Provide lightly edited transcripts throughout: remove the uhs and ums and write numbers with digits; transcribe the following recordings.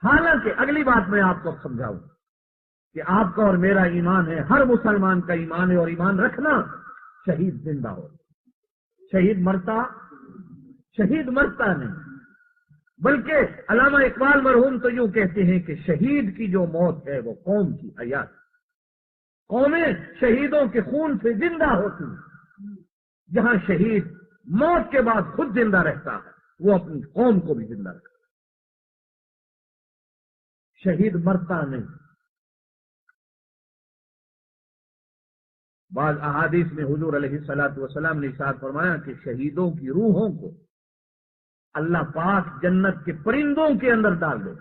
حالانکہ اگلی بات میں آپ کو سمجھاؤں کہ آپ کا اور میرا ایمان ہے، ہر مسلمان کا ایمان ہے، اور ایمان رکھنا شہید زندہ ہو، شہید مرتا نہیں، بلکہ علامہ اقبال مرحوم تو یوں کہتے ہیں کہ شہید کی جو موت ہے وہ قوم کی حیات، قومیں شہیدوں کے خون سے زندہ ہوتی ہیں۔ جہاں شہید موت کے بعد خود زندہ رہتا ہے وہ اپنی قوم کو بھی زندہ رکھتا ہے، شہید مرتا نہیں۔ بعض احادیث میں حضور علیہ الصلوۃ والسلام نے ارشاد فرمایا کہ شہیدوں کی روحوں کو اللہ پاک جنت کے پرندوں کے اندر ڈال دے،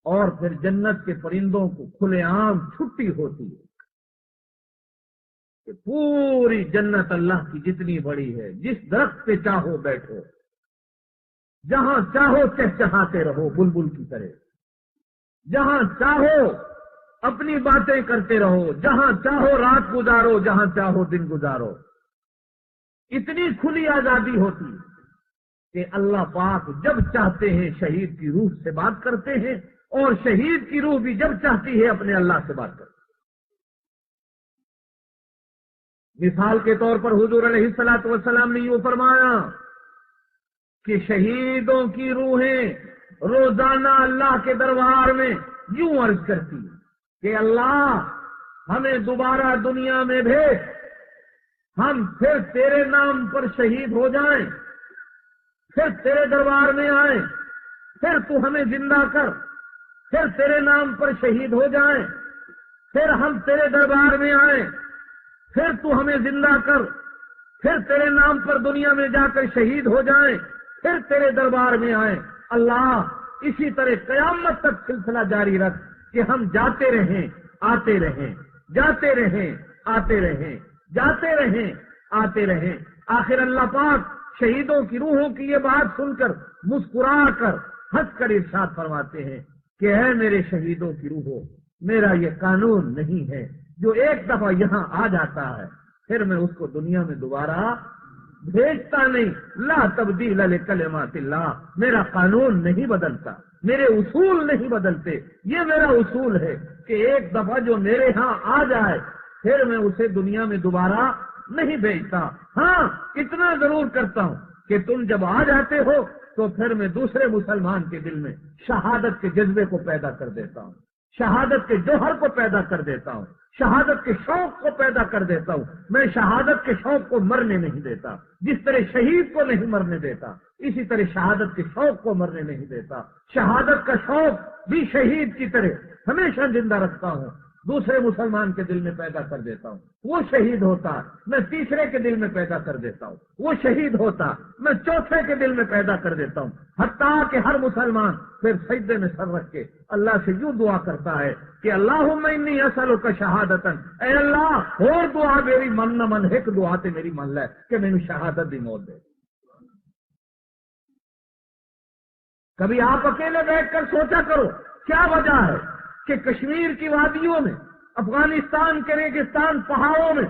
اور پھر جنت کے پرندوں کو کھلے عام چھٹی ہوتی ہے کہ پوری جنت اللہ کی جتنی بڑی ہے، جس درخت پہ چاہو بیٹھو، جہاں چاہو چہچہاتے رہو بلبل کی طرح، جہاں چاہو اپنی باتیں کرتے رہو، جہاں چاہو رات گزارو، جہاں چاہو دن گزارو، اتنی کھلی آزادی ہوتی کہ اللہ پاک جب چاہتے ہیں شہید کی روح سے بات کرتے ہیں، اور شہید کی روح بھی جب چاہتی ہے اپنے اللہ سے بات کرتے ہیں۔ مثال کے طور پر حضور علیہ الصلوۃ والسلام نے یوں فرمایا کہ شہیدوں کی روحیں روزانہ اللہ کے دربار میں یوں عرض کرتی ہیں کہ اللہ ہمیں دوبارہ دنیا میں بھیج، ہم پھر تیرے نام پر شہید ہو جائیں، پھر تیرے دربار میں آئیں، پھر تو ہمیں زندہ کر، پھر تیرے نام پر شہید ہو جائیں، پھر ہم تیرے دربار میں آئیں، پھر تو ہمیں زندہ کر، پھر تیرے نام پر دنیا میں جا کر شہید ہو جائیں، پھر تیرے دربار میں آئیں۔ اللہ اسی طرح قیامت تک سلسلہ جاری رکھ کہ ہم جاتے رہیں آتے رہیں، جاتے رہیں آتے رہیں، جاتے رہیں آتے رہیں۔ آخر اللہ پاک شہیدوں کی روحوں کی یہ بات سن کر مسکرا کر ہنس کر ارشاد فرماتے ہیں کہ اے میرے شہیدوں کی روحوں، میرا یہ قانون نہیں ہے جو ایک دفعہ یہاں آ جاتا ہے پھر میں اس کو دنیا میں دوبارہ بھیجتا نہیں۔ لا تبدیل لکلمات اللہ، میرا قانون نہیں بدلتا، میرے اصول نہیں بدلتے، یہ میرا اصول ہے کہ ایک دفعہ جو میرے ہاں آ جائے پھر میں اسے دنیا میں دوبارہ نہیں بھیجتا۔ ہاں اتنا ضرور کرتا ہوں کہ تم جب آ جاتے ہو تو پھر میں دوسرے مسلمان کے دل میں شہادت کے جذبے کو پیدا کر دیتا ہوں، شہادت کے جوہر کو پیدا کر دیتا ہوں، شہادت کے شوق کو پیدا کر دیتا ہوں۔ میں شہادت کے شوق کو مرنے نہیں دیتا، جس طرح شہید کو نہیں مرنے دیتا اسی طرح شہادت کے شوق کو مرنے نہیں دیتا۔ شہادت کا شوق بھی شہید کی طرح ہمیشہ زندہ رکھتا ہوں، دوسرے مسلمان کے دل میں پیدا کر دیتا ہوں، وہ شہید ہوتا میں تیسرے کے دل میں پیدا کر دیتا ہوں، وہ شہید ہوتا میں چوتھے کے دل میں پیدا کر دیتا ہوں، حتیٰ کہ ہر مسلمان پھر سجدے میں سر رکھ کے اللہ سے یوں دعا کرتا ہے کہ اللہم انی اسألک شہادتاً، اے اللہ اور دعا میری من نہ من ایک دعا تے میری من لے کہ میں نے شہادت دی موت دے۔ کبھی آپ اکیلے بیٹھ کر سوچا کرو کیا وجہ ہے کہ کشمیر کی وادیوں میں، افغانستان کے ریگستان پہاڑوں میں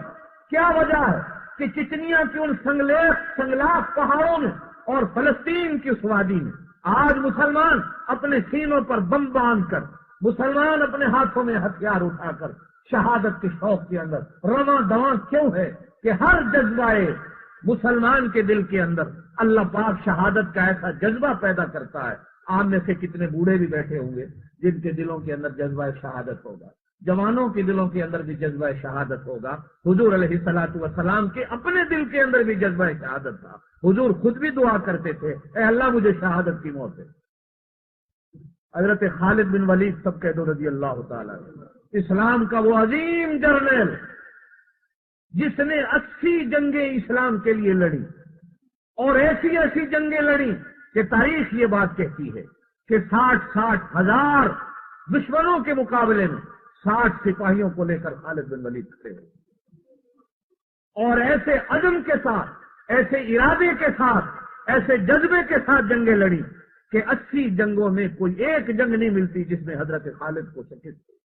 کیا وجہ ہے کہ چچنیا کی ان سنگلاخ پہاڑوں میں اور فلسطین کی اس وادی میں آج مسلمان اپنے سینوں پر بم باندھ کر، مسلمان اپنے ہاتھوں میں ہتھیار اٹھا کر شہادت کے شوق کے اندر رواں دواں کیوں ہے کہ ہر جذبہ مسلمان کے دل کے اندر اللہ پاک شہادت کا ایسا جذبہ پیدا کرتا ہے۔ آپ میں سے کتنے بوڑھے بھی بیٹھے ہوں گے جن کے دلوں کے اندر جذبہ شہادت ہوگا، جوانوں کے دلوں کے اندر بھی جذبہ شہادت ہوگا۔ حضور علیہ الصلوۃ والسلام کے اپنے دل کے اندر بھی جذبہ شہادت تھا، حضور خود بھی دعا کرتے تھے اے اللہ مجھے شہادت کی موت دے۔ حضرت خالد بن ولید سب کہہ دو رضی اللہ تعالیٰ، اسلام کا وہ عظیم جرنیل جس نے 80 جنگیں اسلام کے لیے لڑی، اور ایسی ایسی جنگیں لڑی کہ تاریخ یہ بات کہتی ہے کہ 60 ہزار دشمنوں کے مقابلے میں 60 سپاہیوں کو لے کر خالد بن ولید کھڑے ہوئے، اور ایسے عزم کے ساتھ، ایسے ارادے کے ساتھ، ایسے جذبے کے ساتھ جنگیں لڑی کہ 80 جنگوں میں کوئی ایک جنگ نہیں ملتی جس میں حضرت خالد کو شکست ہوئی۔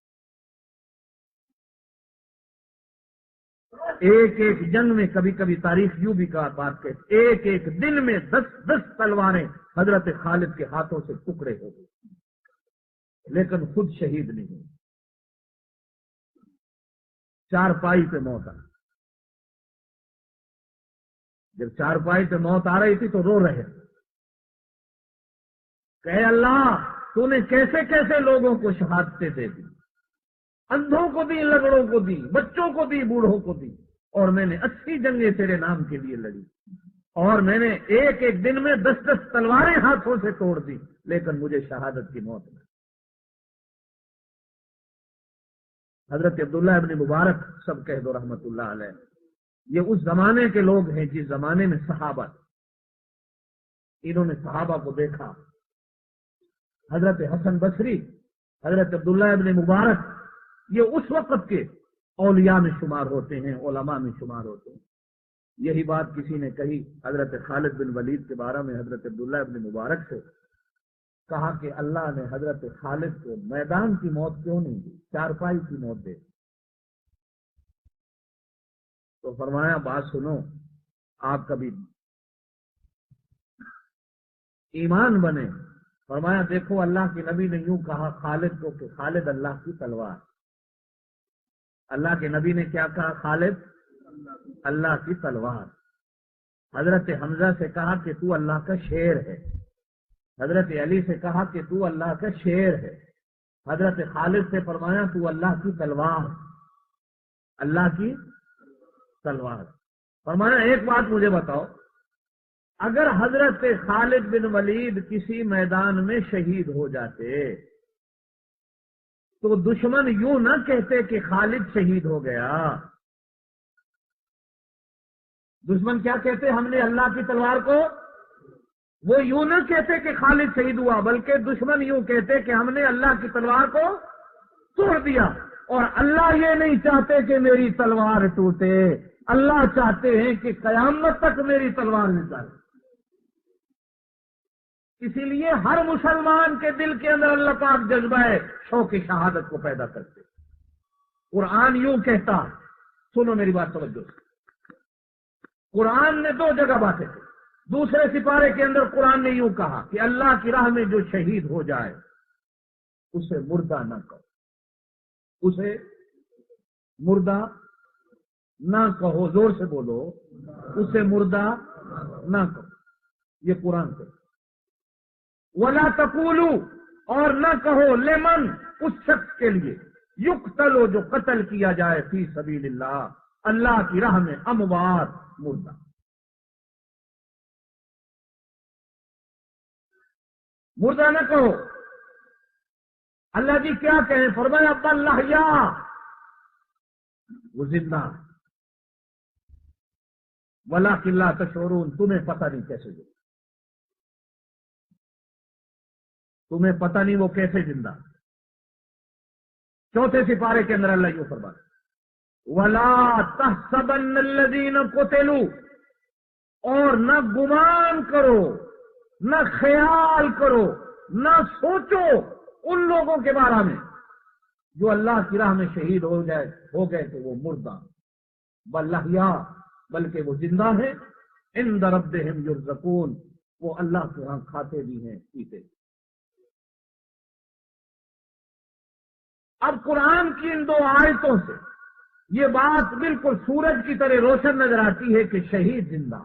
ایک ایک جنگ میں کبھی کبھی تاریخ یوں بھی کہا بات کہ ایک ایک دن میں 10 تلواریں حضرت خالد کے ہاتھوں سے ٹکڑے ہو گئی، لیکن خود شہید نہیں ہوئی۔ چارپائی پہ موت آئی، جب چارپائی پہ موت آ رہی تھی تو رو رہے کہ اللہ تو نے کیسے کیسے لوگوں کو شہادتیں دے دی، اندھوں کو دی، لنگڑوں کو دی، بچوں کو دی، بوڑھوں کو دی، اور میں نے 80 جنگیں تیرے نام کے لیے لڑی، اور میں نے ایک ایک دن میں 10 تلواریں ہاتھوں سے توڑ دی، لیکن مجھے شہادت کی موت ملی۔ حضرت عبداللہ ابن مبارک سب کہہ دو رحمت اللہ علیہ، یہ اس زمانے کے لوگ ہیں جس زمانے میں صحابہ، انہوں نے صحابہ کو دیکھا۔ حضرت حسن بصری، حضرت عبداللہ ابن مبارک، یہ اس وقت کے اولیاء میں شمار ہوتے ہیں، علماء میں شمار ہوتے ہیں۔ یہی بات کسی نے کہی حضرت خالد بن ولید کے بارے میں حضرت عبداللہ ابن مبارک سے، کہا کہ اللہ نے حضرت خالد کو میدان کی موت کیوں نہیں دی، چارپائی کی موت دے۔ تو فرمایا بات سنو، آپ کبھی ایمان بنے۔ فرمایا دیکھو اللہ کے نبی نے یوں کہا خالد کو کہ خالد اللہ کی تلوار، اللہ کے نبی نے کیا کہا؟ خالد اللہ کی تلوار۔ حضرت حمزہ سے کہا کہ تو اللہ کا شیر ہے، حضرت علی سے کہا کہ تو اللہ کا شیر ہے، حضرت خالد سے فرمایا تو اللہ کی تلوار، اللہ کی تلوار۔ فرمایا ایک بات مجھے بتاؤ، اگر حضرت خالد بن ولید کسی میدان میں شہید ہو جاتے تو دشمن یوں نہ کہتے کہ خالد شہید ہو گیا، دشمن کیا کہتے؟ ہم نے اللہ کی تلوار کو، وہ یوں نہ کہتے کہ خالد شہید ہوا، بلکہ دشمن یوں کہتے کہ ہم نے اللہ کی تلوار کو توڑ دیا۔ اور اللہ یہ نہیں چاہتے کہ میری تلوار ٹوٹے، اللہ چاہتے ہیں کہ قیامت تک میری تلوار نکالے۔ اسی لیے ہر مسلمان کے دل کے اندر اللہ پاک جذبہ ہے شوق شہادت کو پیدا کرتے۔ قرآن یوں کہتا، سنو میری بات توجہ، قرآن نے 2 جگہ باتیں کی۔ دوسرے سپارے کے اندر قرآن نے یوں کہا کہ اللہ کی راہ میں جو شہید ہو جائے اسے مردہ نہ کہو، اسے مردہ نہ کہو، زور سے بولو، اسے مردہ نہ کہو، یہ قرآن سے۔ ولا تقولوا، اور نہ کہو لمن، اس شخص کے لیے، یقتل، جو قتل کیا جائے فی سبیل اللہ، اللہ کی راہ میں، اموات، مردہ۔ مردہ نہ کہو۔ اللہ جی کیا کہیں؟ فرمایا بل احیاء، وہ زندہ، ولکن لا تشعرون، تمہیں پتہ نہیں کیسے زندہ، تمہیں پتہ نہیں وہ کیسے زندہ۔ چوتھے سپارے کے اندر اللہ یوں فرماتا وَلَا تَحْسَبَنَّ الَّذِينَ قُتِلُوا، اور نہ گمان کرو، نہ خیال کرو، نہ سوچو ان لوگوں کے بارے میں جو اللہ کی راہ میں شہید ہو گئے تو وہ مردہ، بل احیاء، بلکہ وہ زندہ ہیں، عند ربہم یرزقون، وہ اللہ کے ہاں کھاتے بھی ہیں، پیتے بھی۔ اب قرآن کی ان 2 آیتوں سے یہ بات بالکل سورج کی طرح روشن نظر آتی ہے کہ شہید زندہ،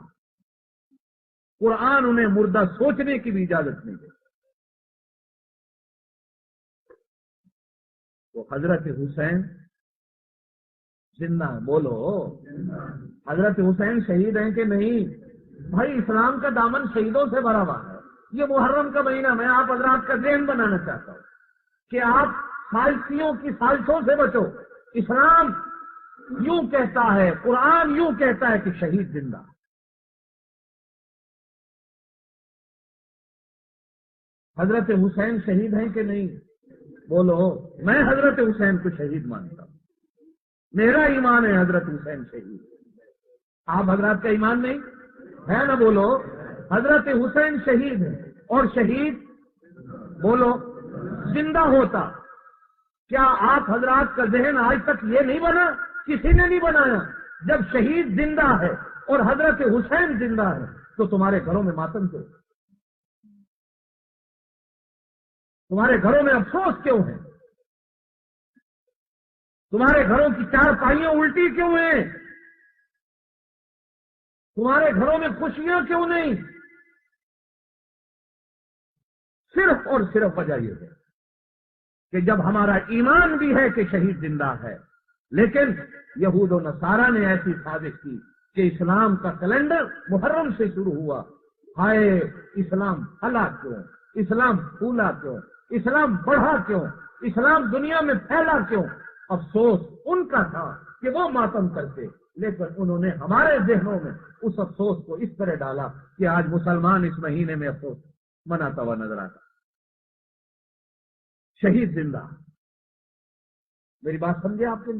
قرآن انہیں مردہ سوچنے کی بھی اجازت نہیں دیتا۔ تو حضرت حسین زندہ، بولو حضرت حسین شہید ہیں کہ نہیں؟ بھائی اسلام کا دامن شہیدوں سے بھرا ہوا ہے۔ یہ محرم کا مہینہ میں آپ حضرات کا ذہن بنانا چاہتا ہوں کہ آپ سازشیوں کی سازشوں سے بچو۔ اسلام یوں کہتا ہے، قرآن یوں کہتا ہے کہ شہید زندہ۔ حضرت حسین شہید ہیں کہ نہیں؟ بولو۔ میں حضرت حسین کو شہید مانتا ہوں، میرا ایمان ہے حضرت حسین شہید۔ آپ حضرات کا ایمان نہیں ہے نا؟ بولو۔ حضرت حسین شہید ہے، اور شہید بولو زندہ ہوتا۔ کیا آپ حضرات کا ذہن آج تک یہ نہیں بنا؟ کسی نے نہیں بنایا جب شہید زندہ ہے اور حضرت حسین زندہ ہے تو تمہارے گھروں میں ماتم کیوں؟ تمہارے گھروں میں افسوس کیوں ہے؟ تمہارے گھروں کی چار پائیاں الٹی کیوں ہیں؟ تمہارے گھروں میں خوشیاں کیوں نہیں؟ صرف اور صرف وجہ یہ ہے کہ جب ہمارا ایمان بھی ہے کہ شہید زندہ ہے، لیکن یہود و نصارہ نے ایسی سازش کی کہ اسلام کا کیلنڈر محرم سے شروع ہوا۔ ہائے اسلام پھلا کیوں؟ اسلام پھولا کیوں؟ اسلام بڑھا کیوں؟ اسلام دنیا میں پھیلا کیوں؟ افسوس ان کا تھا کہ وہ ماتم کرتے، لیکن انہوں نے ہمارے ذہنوں میں اس افسوس کو اس طرح ڈالا کہ آج مسلمان اس مہینے میں افسوس مناتا ہوا نظر آتا۔ شہید زندہ، میری بات سمجھے آپ کے